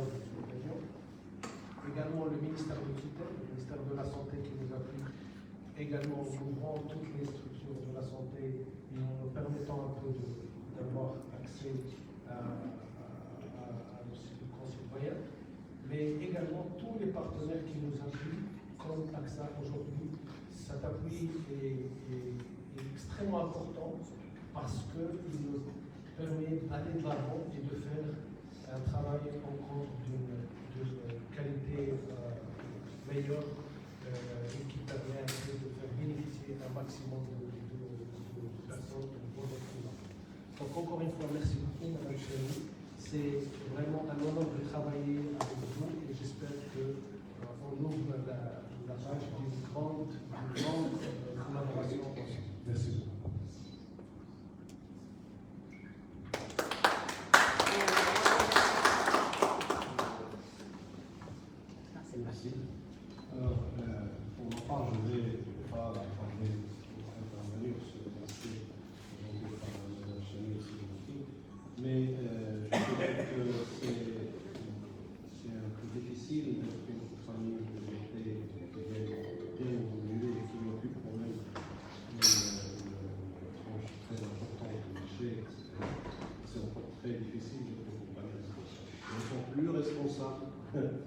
de sous-région. Également le ministère de tutelle, le ministère de la Santé qui nous appuie. Également, nous ouvrons toutes les structures de la santé et en nous permettant un peu d'avoir accès à nos concitoyens, mais également tous les partenaires qui nous appuient, comme AXA aujourd'hui. Cet appui est extrêmement important parce qu'il nous permet d'aller de l'avant et de faire un travail en compte d'une qualité meilleure et qui permet de faire bénéficier un maximum de personnes de vos représentants. Donc encore une fois, merci beaucoup Madame Chérie. C'est vraiment un honneur de travailler avec vous et j'espère qu'on ouvre la page d'une grande collaboration ensemble. Merci beaucoup. Merci. Alors, pour ma part, je ne vais pas intervenir sur l'aspect présenté par Mme Chani et Sylvie, mais je dirais que c'est un peu difficile d'être une famille de vérité qui vient bien évoluer et qui n'a plus de problème une tranche très importante de déchets, etc. C'est encore très difficile de accompagner ça. Ils sont plus responsables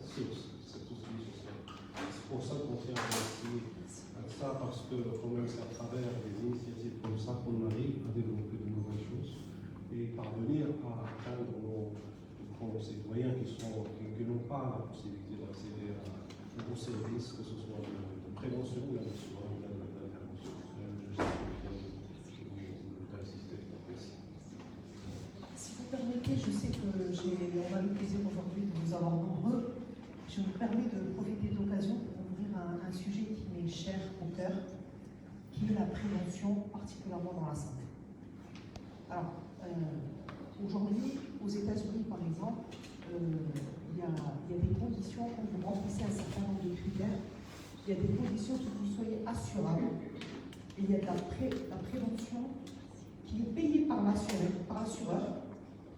sur tout ce qui est social. C'est pour ça qu'on tient à ça, parce que quand même c'est à travers des initiatives comme ça qu'on arrive à développer de nouvelles choses et parvenir à atteindre nos concitoyens qui n'ont pas la possibilité d'accéder à nos services, que ce soit de prévention ou d'intervention. Si vous permettez, je sais que on a le plaisir aujourd'hui de vous avoir nombreux. Je me permets de profiter de l'occasion pour ouvrir un sujet qui m'est cher au cœur, qui est la prévention, particulièrement dans la santé. Alors, aujourd'hui, aux États-Unis, par exemple, il y a des conditions, quand vous remplissez un certain nombre de critères, il y a des conditions pour que vous soyez assurable. Et il y a de la prévention qui est payée par l'assureur,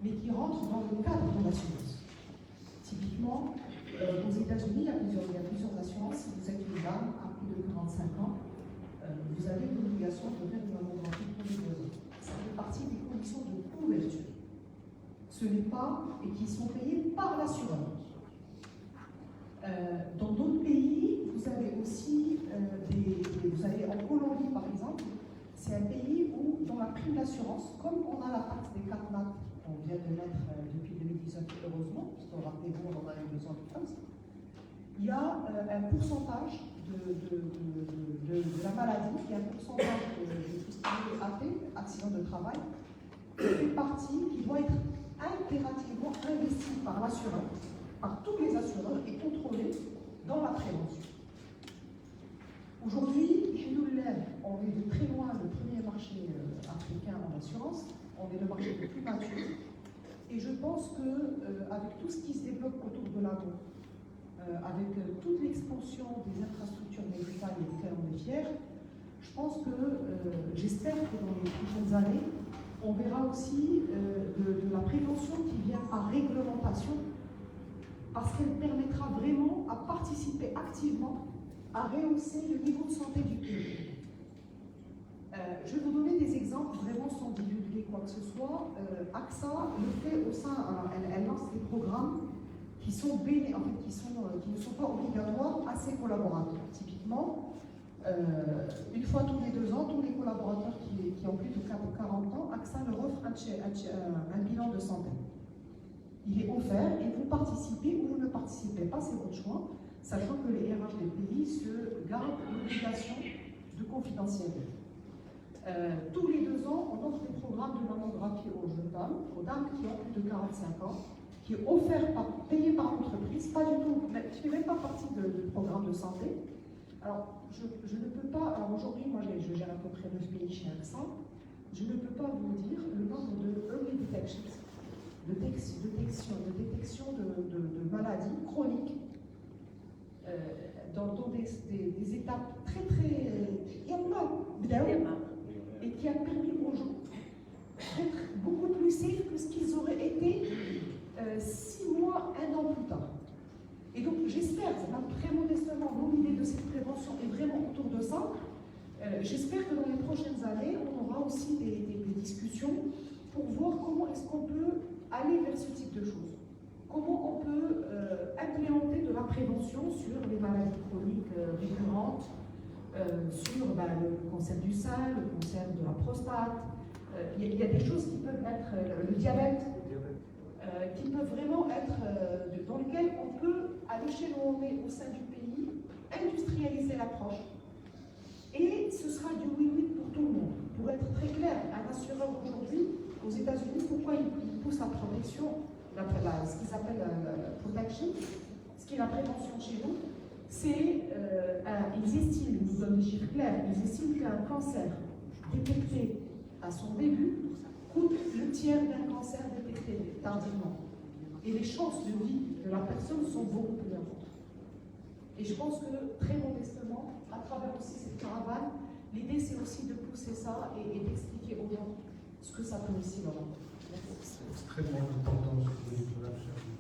mais qui rentre dans le cadre de l'assurance. Typiquement, aux États-Unis, il y a plusieurs assurances. Si vous êtes une dame à plus de 45 ans, vous avez l'obligation de faire une mammographie tous les 2 ans. Ça fait partie des conditions de couverture. Ce n'est pas, et qui sont payées par l'assureur. Dans d'autres pays, vous avez aussi vous avez en Colombie par exemple, c'est un pays où, dans la prime d'assurance, comme on a la taxe des 4 nat qu'on vient de mettre depuis 2019, heureusement, parce que rappelez-vous, on en a eu besoin de plus, il y a un pourcentage de la maladie, il y a un pourcentage de tout ce qui est AT, accident de travail, qui fait partie, qui doit être impérativement investi par l'assureur, par tous les assureurs et contrôlé dans la prévention. Aujourd'hui, chez nous, on est de très loin le premier marché africain en assurance, on est le marché le plus mature, et je pense qu'avec tout ce qui se développe autour de l'amont, avec toute l'expansion des infrastructures médicales et desquelles on est fiers, je pense que, j'espère que dans les prochaines années, on verra aussi de la prévention qui vient par réglementation, parce qu'elle permettra vraiment à participer activement à rehausser le niveau de santé du pays. Je vais vous donner des exemples vraiment sans divulguer quoi que ce soit. AXA le fait au sein, alors elle lance des programmes qui sont qui ne sont pas obligatoires à ses collaborateurs. Typiquement, une fois tous les 2 ans, tous les collaborateurs qui ont plus de 40 ans, AXA leur offre un bilan de santé. Il est offert et vous participez ou vous ne participez pas, c'est votre choix, sachant que les RH des pays se gardent l'obligation de confidentialité. Tous les 2 ans, on offre des programmes de mammographie aux jeunes dames, aux dames qui ont plus de 45 ans, qui est offert, payé par l'entreprise, pas du tout, qui ne fait même pas partie du programme de santé. Alors, je ne peux pas, alors aujourd'hui, moi je gère à peu près 9 pays chez AXA, je ne peux pas vous dire le nombre de early detections, de détection de maladies chroniques dans des étapes très et qui a permis aux gens d'être beaucoup plus safe que ce qu'ils auraient été 6 mois, 1 an plus tard. Et donc j'espère, très modestement, mon idée de cette prévention est vraiment autour de ça. J'espère que dans les prochaines années, on aura aussi des discussions pour voir comment est-ce qu'on peut aller vers ce type de choses. Comment on peut implémenter de la prévention sur les maladies chroniques récurrentes, sur le cancer du sein, le cancer de la prostate. Il y a des choses qui peuvent être le diabète, qui peuvent vraiment être dans lesquelles on peut, à l'échelle où on est au sein du pays, industrialiser l'approche. Et ce sera du win-win pour tout le monde. Pour être très clair, un assureur aujourd'hui, aux États-Unis, pourquoi il pousse la protection, ce qu'ils appellent la protection, ce qui est la prévention chez nous, c'est, ils estiment, ils nous donnent des chiffres clairs, ils estiment qu'un cancer détecté à son début coûte le tiers d'un cancer détecté tardivement. Et les chances de vie de la personne sont beaucoup plus importantes. Et je pense que, très modestement, à travers aussi cette caravane, l'idée c'est aussi de pousser ça et d'expliquer aux gens ce que ça peut aussi leur apporter. C'est extrêmement important ce que vous dites là, cher.